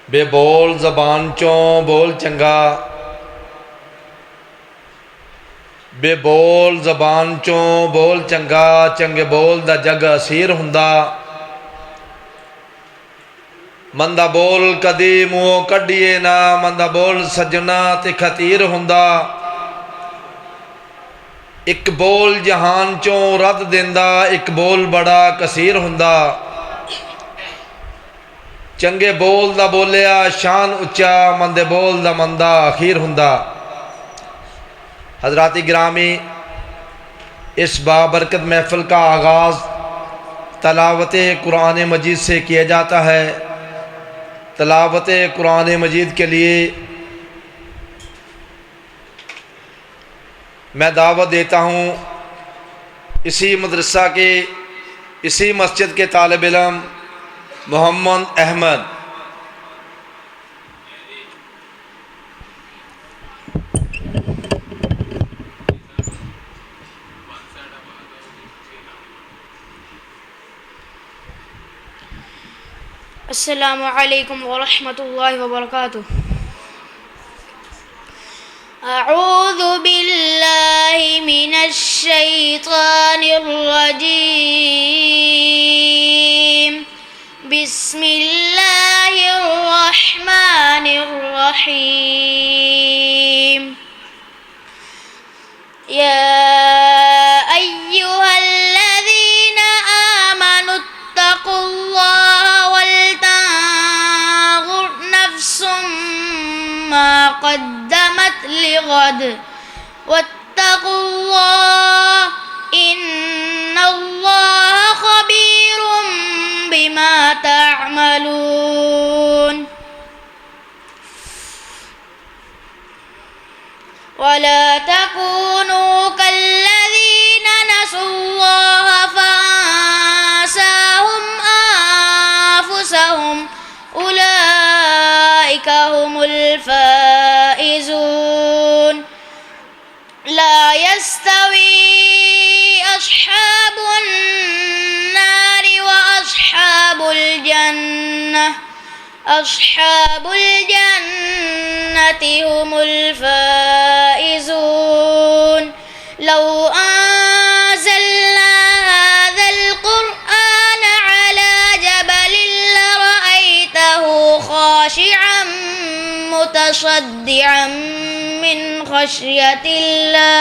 बेबोल ज़बान चों बोल चंगा, बेबोल ज़बान चों बोल चंगा, चंगे बोल दा जग असीर हुंदा। मंदा बोल कदी मूहों कढिए ना, मंदा बोल सजना ते खतीर हुंदा। एक बोल जहान चों रद देंदा, एक बोल बड़ा कसीर हुंदा। चंगे बोल दा बोलिया शान उच्चा, मंदे बोल दा मंदा अखीर हुंदा। हजराती ग्रामी, इस बाबरकत महफिल का आगाज़ तलावत कुरान मजीद से किया जाता है। तलावत कुरान मजीद के लिए मैं दावत देता हूँ इसी मदरसा के, इसी मस्जिद के तालिब इल्म मोहम्मद अहमद। अस्सलामु अलैकुम वरहमतुल्लाहि वबरकातुहू। अऊज़ु बिल्लाहि मिनश शैतानिर रजीम। बिस्मिल्लाहिर रहमानिर रहीम। या अय्युहल्लज़ीना आमनुत्तक़ुल्लाहा वलतंज़ुर नफ्सुम मा क़द्दमत लिग़द वत्तक़ुल्लाह इन्नल्लाहा ख़बीरुम बिमा तअमलून। वला तकूनू कल्लज़ीना नसुल्लाह फअंसाहुम अंफुसहुम उलाइका हुमुल फाइज़ून। ला यस्तवी अस्हाबुन नारि व अस्हाबुल जन्नह, अस्हाबुल जन्नति हुमुल फाइज़ून। लौ अंज़लना हाज़ल क़ुरआन अला जबलिन लरअयतहु ख़ाशिअन मुतसद्दिअन मिन ख़श्यतिल्लाह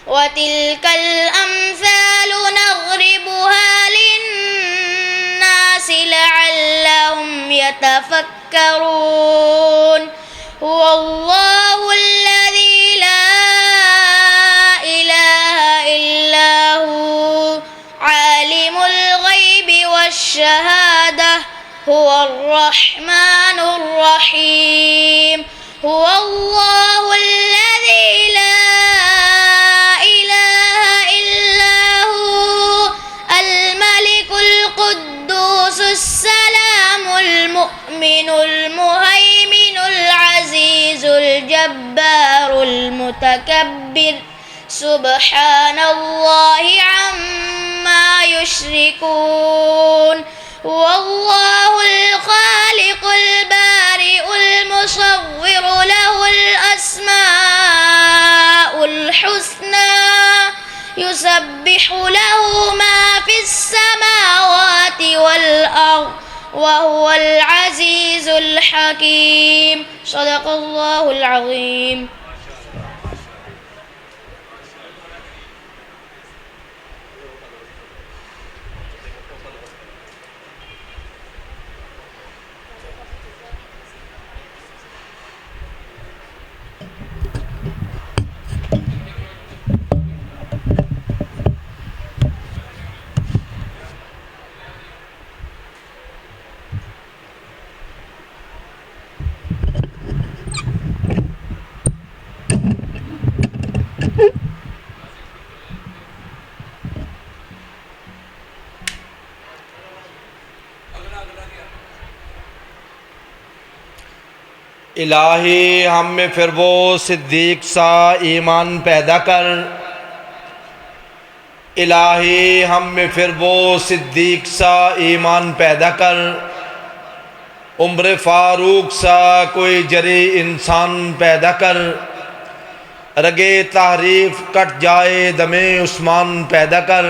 वतिल्कल अम्सालु नज़रिबुहा लिन्नासि लअल्लहुम यतफक्करून। हुवल्लाहुल्लज़ी ला इलाहा इल्ला हु आलिमुल ग़ैबि वश्शहादह हुवर रहमानुर रहीम। हुवल्लाहुल्लज़ी ला इलाहा इल्ला हु अल मलिकुल कुद्दूसुस सलामुल मुअ्मिनुल मुहैमिनुल अज़ीज़ुल जब्बारुल मुतकब्बिर सुब्हानल्लाहि अम्मा युश्रिकून। वल्लाहुल खालिकुल बारिउल मुसव्विरु लहुल अस्माउल हुस्ना युसब्बिहु लहु मा फिस समावाति वल अर्द व हुवल अज़ीज़ुल हकीम। सदक़ल्लाहुल अज़ीम। इलाही हम में फिर वो सिद्दीक सा ईमान पैदा कर। इलाही हम में फिर वो सिद्दीक सा ईमान पैदा कर उम्र फारूक सा कोई जरी इंसान पैदा कर, रगे तारीफ कट जाए दमे उस्मान पैदा कर,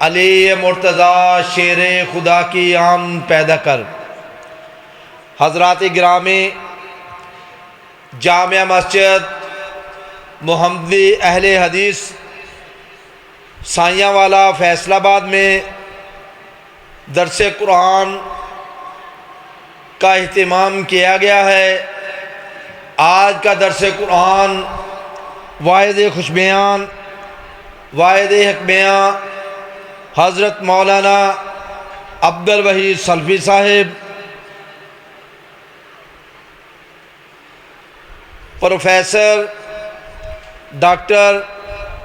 अली मुर्तज़ा शेर खुदा की आन पैदा कर। हज़रात गिरामी, जामिया मस्जिद मोहम्मदी अहले हदीस साइयावाला फैसलाबाद में दरस कुरान का अहतमाम किया गया है। आज का दरस कुरान वाहिद खुशबयान, वाहिद हकबयां हज़रत मौलाना अब्दुल वहीद सल्फ़ी साहिब, प्रोफेसर डॉक्टर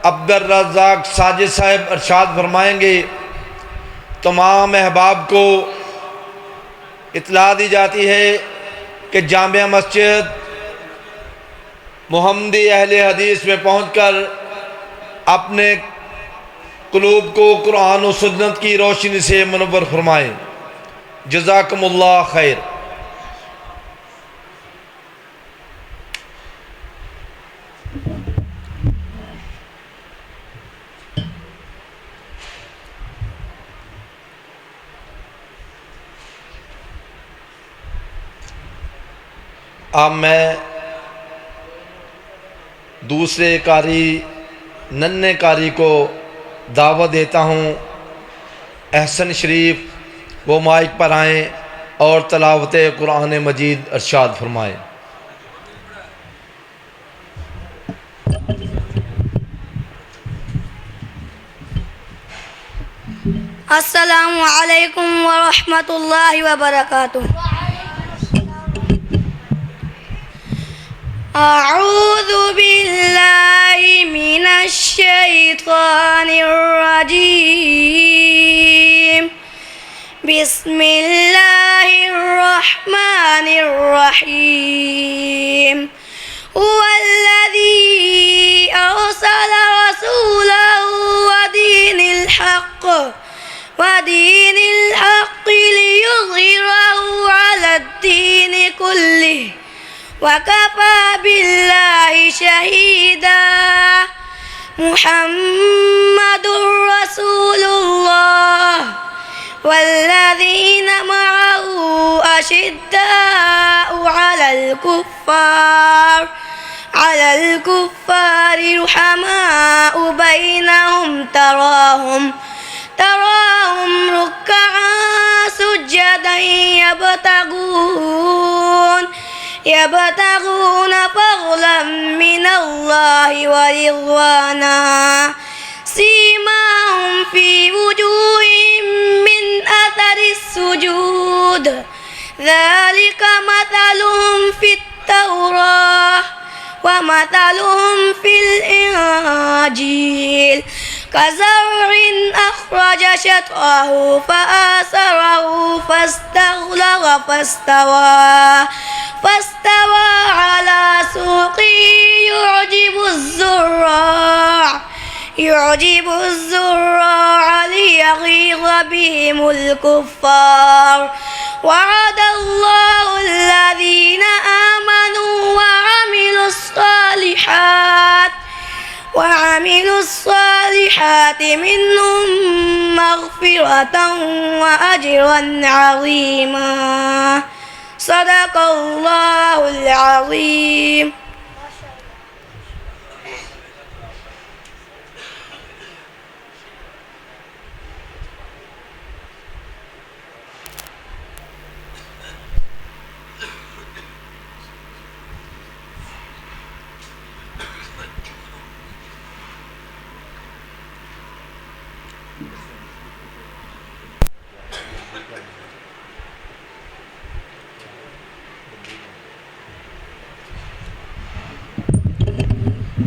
अब्दुल रज़्ज़ाक़ साजिद साहिब इरशाद फरमाएंगे। तमाम अहबाब को इत्तला दी जाती है कि जामिया मस्जिद मोहम्मदी अहले हदीस में पहुंचकर अपने क़ुलूब को कुरान और सुन्नत की रोशनी से मुनव्वर फरमाएं। जज़ाकुमुल्लाह खैर। अब मैं दूसरे कारी नन्हे कारी को दावत देता हूँ। एहसन शरीफ वो माइक पर आएँ और तलावत कुरान मजीद इरशाद फरमाएँ। अस्सलामु अलैकुम व रहमतुल्लाहि व बरकातुहू। अऊज़ु बिल्लाहि मिनश शैतानिर रजीम। बिस्मिल्लाहिर रहमानिर रहीम। हुवल्लज़ी अरसल रसूलहू वदीनिल हक़्क़ लियुज़हिरहू अलद्दीन कुल्लिहि वकफ़ा बिल्लाहि शहीदा। मुहम्मदुर रसूलुल्लाह वल्लज़ीन मअहू अशिद्दाउ अलल कुफ़्फ़ारि रुहमाउ बैनहुम तराहुम रुक्कअन सुज्जदन यबतगून फ़ज़लन मिनल्लाहि व रिज़वाना। सीमाहुम फ़ी वुजूहिहिम मिन अथरिस सुजूद। ज़ालिक मथलुहुम फ़ित-तौराह व मथलुहुम फ़िल-इंजील कज़रइन अख़रज शतअहू फ़आज़रहू फ़ास्तग़लज़ फ़ास्तवى अला सूक़िही युअजिबु ज़ुर्राअ लियग़ीज़ बिहिमुल कुफ़्फ़ार। वअदल्लाहु अल्लज़ीना आमनू वअमिलुस सालिहात मिनहुम मग़फ़िरतन व अजरन अज़ीमा। सदक़ल्लाहुल अज़ीम।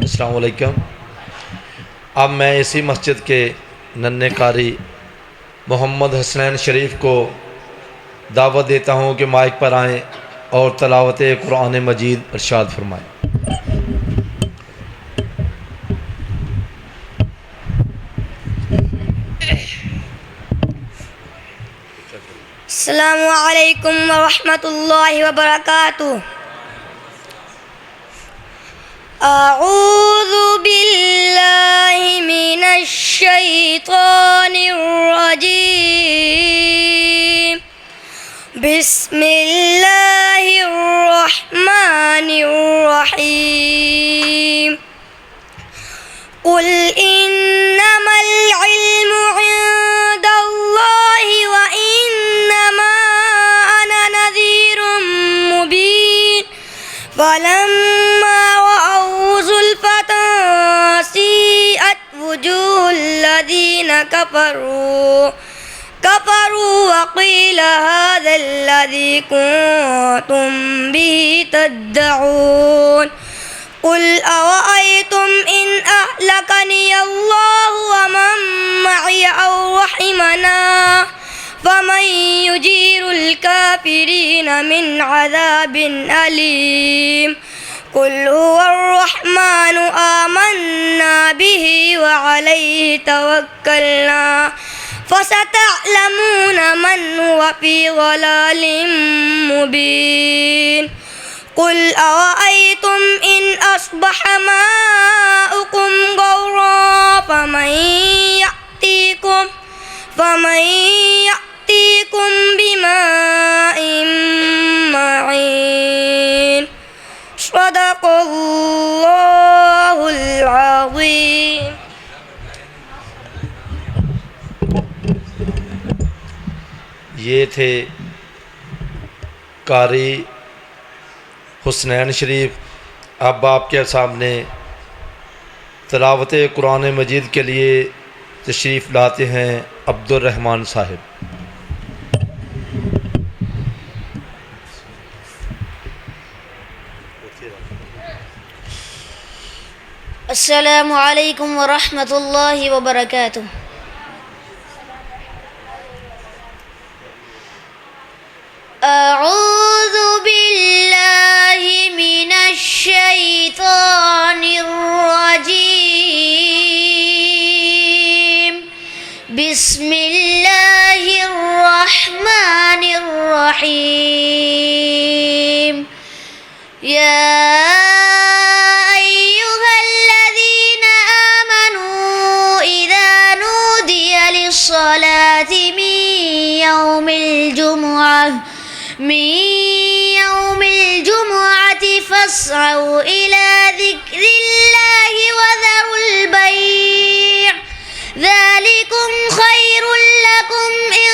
अस्सलामु अलैकुम। अब मैं इसी मस्जिद के नन्हे कारी मोहम्मद हसनैन शरीफ को दावत देता हूँ कि माइक पर आएँ और तलावत कुरान मजीद इरशाद फरमाएँ। السلام عليكم ورحمة الله وبركاته. أعوذ بالله من الشيطان الرجيم. بسم الله الرحمن الرحيم. قل إنما العلم عند الله وإنما أنا نذير مبين. فلما رأوا زلفة سيئت وجوه الذين كفروا وقيل هذا الذي كنتم به تدعون. قل أرأيتم إن أهلكني الله ومن معي أو رحمنا فمن يجير الكافرين من عذاب أليم. قل هو الرحمن آمنا به وعليه توكلنا فستعلمون من هو في ضلال مبين. قل أرأيتم إن أصبح ماؤكم غورا فمن يأتيكم بماء معين. صدق الله العظيم. ये थे कारी हुसनैन शरीफ। अब आपके सामने तिलावत कुरान मजीद के लिए तशरीफ़ लाते हैं अब्दुल रहमान साहिब। अस्सलामु अलैकुम व रहमतुल्लाहि व बरकातुहू। أعوذ بالله من الشيطان الرجيم. بسم الله الرحمن الرحيم. يا أيها الذين آمنوا إذا نودي للصلاة من يوم الجمعة فاسعوا إلى ذكر الله وذروا البيع ذلكم خير لكم إن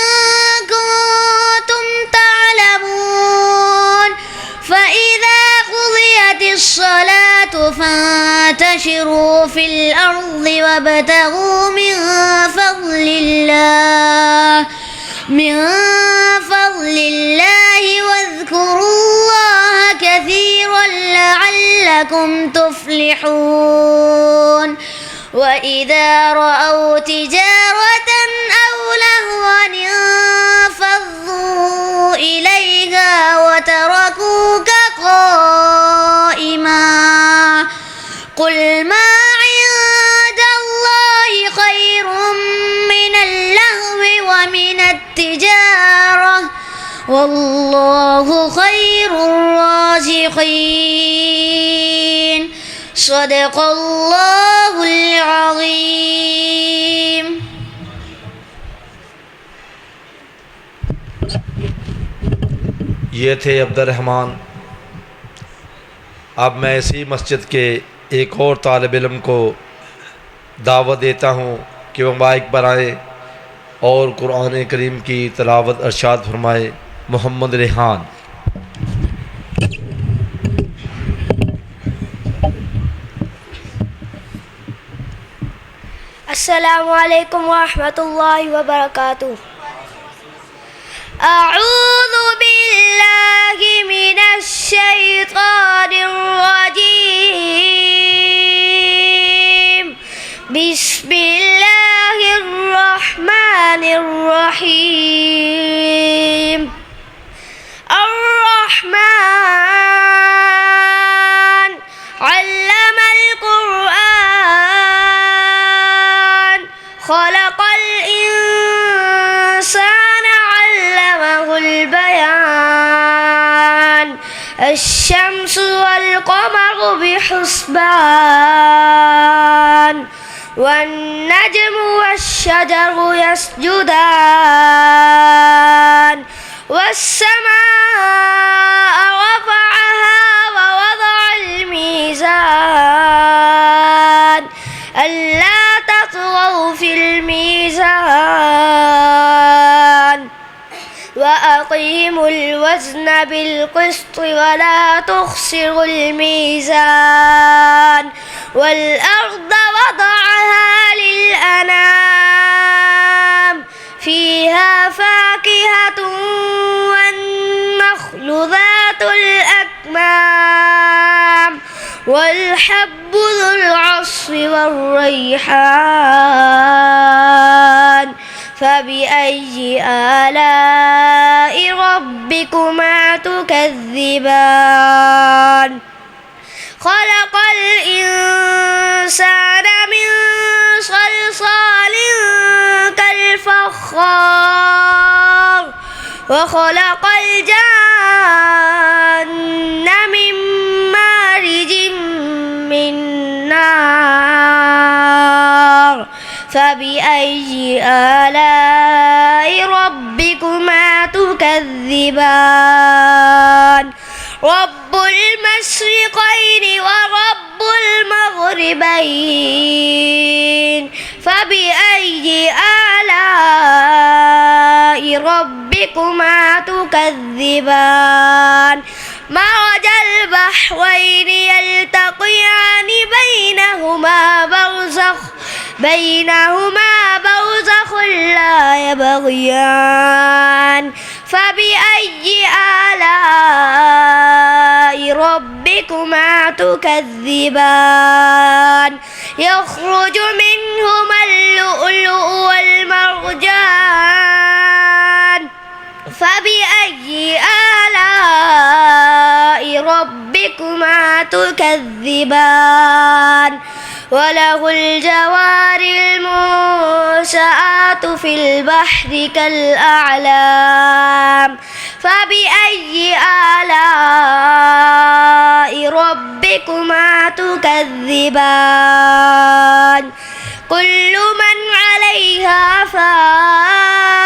كنتم تعلمون. فإذا قضيت الصلاة فانتشروا في الأرض وابتغوا من فضل الله واذكروا الله كثيرا لعلكم تفلحون. وإذا رأوا تجارة أو لهوا انفضوا إليها وتركوك قائما. قل ما عند الله خير من اللهو ومن التجارة والله خير الرازقين. صدق الله العظيم. ये थे अब्दुल रहमान। अब मैं इसी मस्जिद के एक और तालिब इल्म को दावत देता हूँ कि वह माइक पर आए और कुरान करीम की तिलावत इरशाद फरमाए। मोहम्मद रेहान। अस्सलामु अलैकुम व रहमतुल्लाहि व बरकातुहू। أعوذ بالله من الشيطان الرجيم. بسم الله الرحمن الرحيم. الرحمن علم القرآن خلق الإنسان علمه بيان الشمس والقمر بحسبان والنجم والشجر يسجدان والسماء رفعها ووضع الميزان ألا تطغوا في الميزان وأقيموا الوزن بالقسط ولا تخسروا الميزان والأرض وضعها للأنام فيها فاكهة والنخل ذات الأكمام والحب ذو العصف والريحان فبأي آلاء ربكما تكذبان خلق الإنسان من صلصال كالفخار وخلق الجن من مارج من نار فبأي آلاء ربكما تكذبان رب المشرقين ورب المغربين فبأي آلاء ربكما تكذبان مرج البحرين يلتقيان بينهما برزخ لا يبغيان فبأي آلاء ربكما تكذبان يخرج منهما اللؤلؤ والمرجان فبأي آلاء ربكما تكذبان وله الجوار المنشآت في البحر كالأعلام فبأي آلاء ربكما تكذبان كل من عليها فان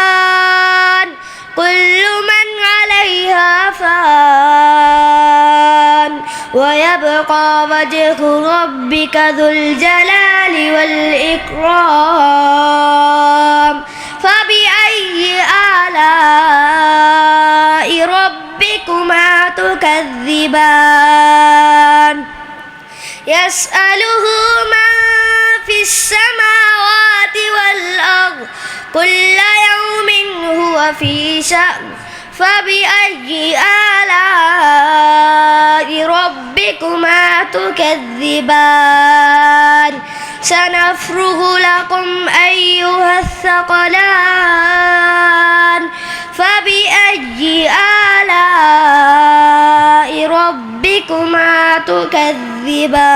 ويبقى وجه ربك ذو الجلال والإكرام فبأي آلاء ربكما تكذبان يسأله من في السماوات والأرض كل يوم هو في شأن فبأي آلاء ربكما تكذبان سنفرغ لكم أيها الثقلان فبأي آلاء ربكما تكذبان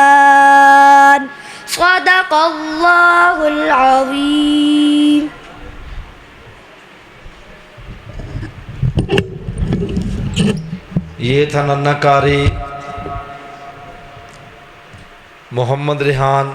صدق الله العظيم ये था नन्ना कारी मोहम्मद रिहान